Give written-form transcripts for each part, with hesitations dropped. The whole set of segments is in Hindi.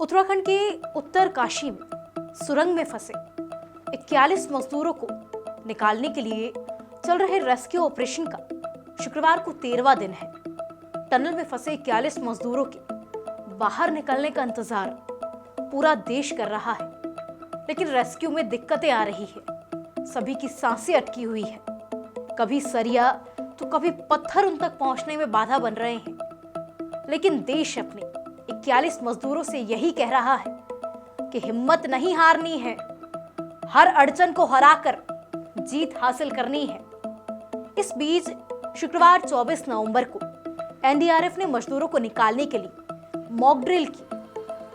उत्तराखंड के उत्तरकाशी में सुरंग में फंसे 41 मजदूरों को निकालने के लिए चल रहे रेस्क्यू ऑपरेशन का शुक्रवार को 13वां दिन है। टनल में फंसे 41 मजदूरों के बाहर निकलने का इंतजार पूरा देश कर रहा है, लेकिन रेस्क्यू में दिक्कतें आ रही है। सभी की सांसें अटकी हुई है। कभी सरिया तो कभी पत्थर उन तक पहुंचने में बाधा बन रहे हैं। लेकिन देश अपने 41 मजदूरों से यही कह रहा है कि हिम्मत नहीं हारनी है, हर अड़चन को हराकर जीत हासिल करनी है। इस बीच शुक्रवार 24 नवंबर को एनडीआरएफ ने मजदूरों को निकालने के लिए मॉक ड्रिल की।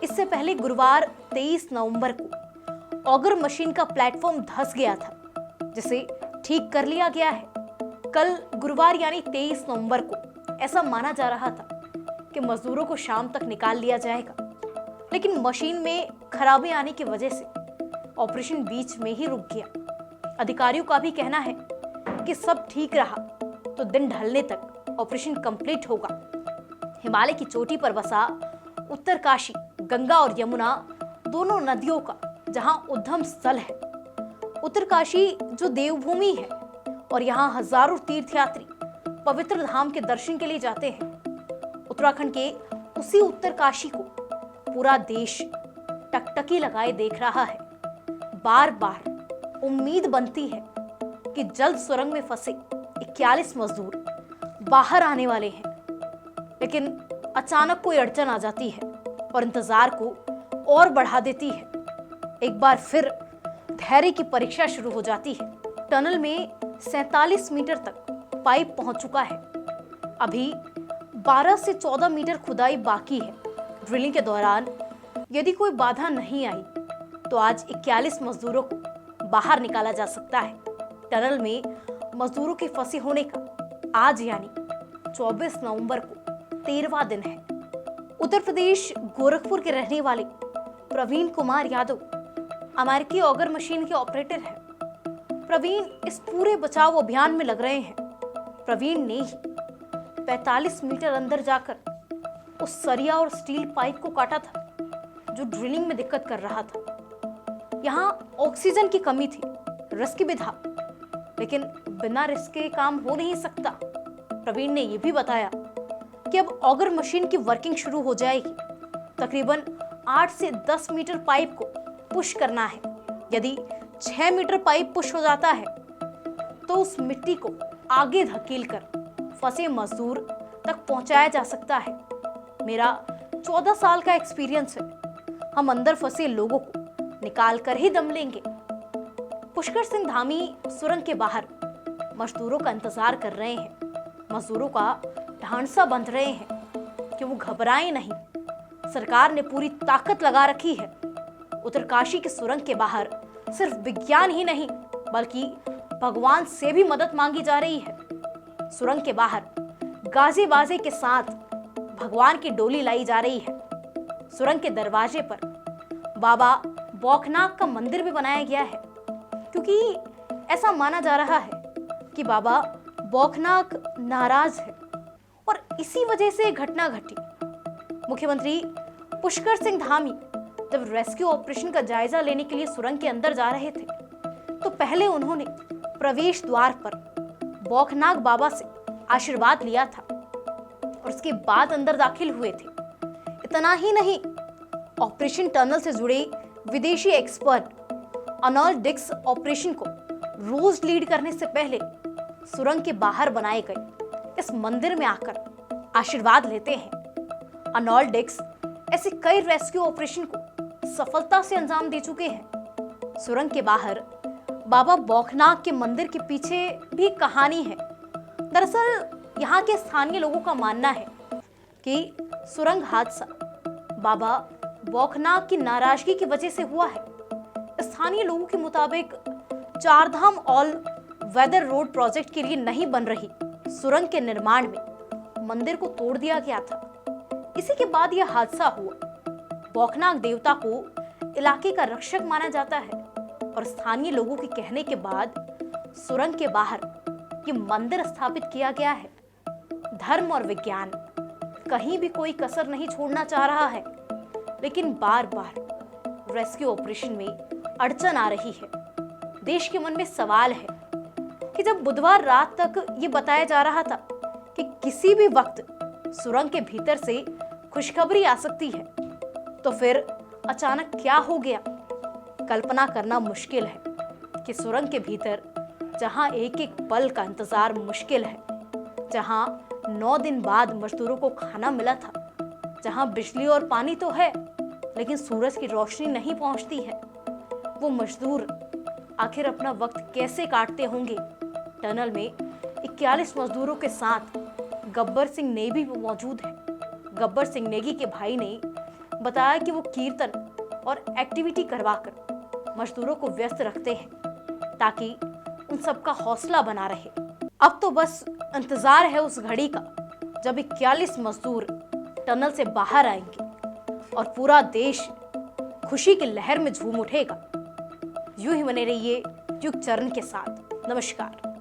इससे पहले गुरुवार 23 नवंबर को ऑगर मशीन का प्लेटफॉर्म धंस गया था, जिसे ठीक कर लिया गया है। कल गुरुवार यानी 23 नवंबर को ऐसा माना जा रहा था कि मजदूरों को शाम तक निकाल लिया जाएगा, लेकिन मशीन में खराबी आने की वजह से ऑपरेशन बीच में ही रुक गया। अधिकारियों का भी कहना है कि सब ठीक रहा तो दिन ढलने तक ऑपरेशन कंप्लीट होगा। हिमालय की चोटी पर बसा उत्तरकाशी गंगा और यमुना दोनों नदियों का जहां उद्गम स्थल है। उत्तरकाशी जो देवभूमि है और यहाँ हजारों तीर्थयात्री पवित्र धाम के दर्शन के लिए जाते हैं। उत्तराखंड के उसी उत्तरकाशी को पूरा देश टकटकी लगाए देख रहा है। बार बार उम्मीद बनती है कि जल्द सुरंग में फंसे 41 मजदूर बाहर आने वाले हैं, लेकिन अचानक कोई अड़चन आ जाती है और इंतजार को और बढ़ा देती है। एक बार फिर धैर्य की परीक्षा शुरू हो जाती है। टनल में 47 मीटर तक पाइप पहुंच चुका है। अभी 12 से 14 मीटर खुदाई बाकी है। ड्रिलिंग के दौरान यदि कोई बाधा नहीं आई तो आज 41 मजदूरों को बाहर निकाला जा सकता है। टनल में मजदूरों के फंसे होने का आज यानी 24 नवंबर को 13वां दिन है। उत्तर प्रदेश गोरखपुर के रहने वाले प्रवीण कुमार यादव अमेरिकी ऑगर मशीन के ऑपरेटर हैं। प्रवीण इस पूरे बचाव अभियान में लग रहे हैं। प्रवीण ने ही 45 मीटर अंदर जाकर उस सरिया और स्टील पाइप को काटा था जो ड्रिलिंग में दिक्कत कर रहा था। यहाँ ऑक्सीजन की कमी थी, रिस्क भी था, लेकिन बिना रिस्क के काम हो नहीं सकता। प्रवीण ने यह भी बताया कि अब ऑगर मशीन की वर्किंग शुरू हो जाएगी। तकरीबन 8 से 10 मीटर पाइप को पुश करना है। यदि 6 मीटर पाइप पुश हो जाता है तो उस मिट्टी को आगे धकेलकर फंसे मजदूर तक पहुंचाया जा सकता है। मेरा 14 साल का एक्सपीरियंस है। हम अंदर फंसे लोगों को निकाल कर ही दम लेंगे। पुष्कर सिंह धामी सुरंग के बाहर मजदूरों का इंतजार कर रहे हैं। मजदूरों का ढांढसा बंध रहे हैं कि वो घबराएं नहीं। सरकार ने पूरी ताकत लगा रखी है। उत्तरकाशी के सुरंग के बाहर सिर्फ विज्ञान ही नहीं बल्कि भगवान से भी मदद मांगी जा रही है। सुरंग के बाहर गाजे बाजे के साथ भगवान की डोली लाई जा रही है। सुरंग के दरवाजे पर बाबा बौखनाग का मंदिर भी बनाया गया है, क्योंकि ऐसा माना जा रहा है कि बाबा बौखनाग नाराज है और इसी वजह से घटना घटी। मुख्यमंत्री पुष्कर सिंह धामी जब रेस्क्यू ऑपरेशन का जायजा लेने के लिए सुरंग के अंदर जा रहे थे तो पहले उन्होंने प्रवेश द्वार पर बौखनाग बाबा से आशीर्वाद लिया था और उसके बाद अंदर दाखिल हुए थे। इतना ही नहीं, ऑपरेशन टनल से जुड़े विदेशी एक्सपर्ट अर्नोल्ड डिक्स ऑपरेशन को रोज लीड करने से पहले सुरंग के बाहर बनाए गए इस मंदिर में आकर आशीर्वाद लेते हैं। अर्नोल्ड डिक्स ऐसे कई रेस्क्यू ऑपरेशन को सफलता से अंजाम दे चुके हैं। सुरंग के बाहर बाबा बौखनाग के मंदिर के पीछे भी कहानी है। दरअसल यहाँ के स्थानीय लोगों का मानना है कि सुरंग हादसा बाबा बौखनाग की नाराजगी की वजह से हुआ है। स्थानीय लोगों के मुताबिक Chardham all weather road project के लिए नहीं बन रही सुरंग के निर्माण में मंदिर को तोड़ दिया गया था। इसी के बाद यह हादसा हुआ। बौखनाग देवता को इलाके का रक्षक माना जाता है और स्थानीय लोगों के कहने के बाद सुरंग के बाहर ये मंदिर स्थापित किया गया है। धर्म और विज्ञान कहीं भी कोई कसर नहीं छोड़ना चाह रहा है, लेकिन बार बार रेस्क्यू ऑपरेशन में अड़चन आ रही है। देश के मन में सवाल है कि जब बुधवार रात तक ये बताया जा रहा था कि किसी भी वक्त सुरंग के भीतर से खुशखबरी आ सकती है, तो फिर अचानक क्या हो गया? कल्पना करना मुश्किल है कि सुरंग के भीतर जहां एक एक पल का इंतजार मुश्किल है, जहां 9 दिन बाद मजदूरों को खाना मिला था, जहां बिजली और पानी तो है लेकिन सूरज की रोशनी नहीं पहुंचती है, वो मजदूर आखिर अपना वक्त कैसे काटते होंगे? टनल में 41 मजदूरों के साथ गब्बर सिंह नेगी भी मौजूद है। गब्बर सिंह नेगी के भाई ने बताया कि वो कीर्तन और एक्टिविटी करवाकर मजदूरों को व्यस्त रखते हैं ताकि उन सबका हौसला बना रहे। अब तो बस इंतजार है उस घड़ी का जब 41 मजदूर टनल से बाहर आएंगे और पूरा देश खुशी की लहर में झूम उठेगा। यूं ही बने रहिए युग चरण के साथ। नमस्कार।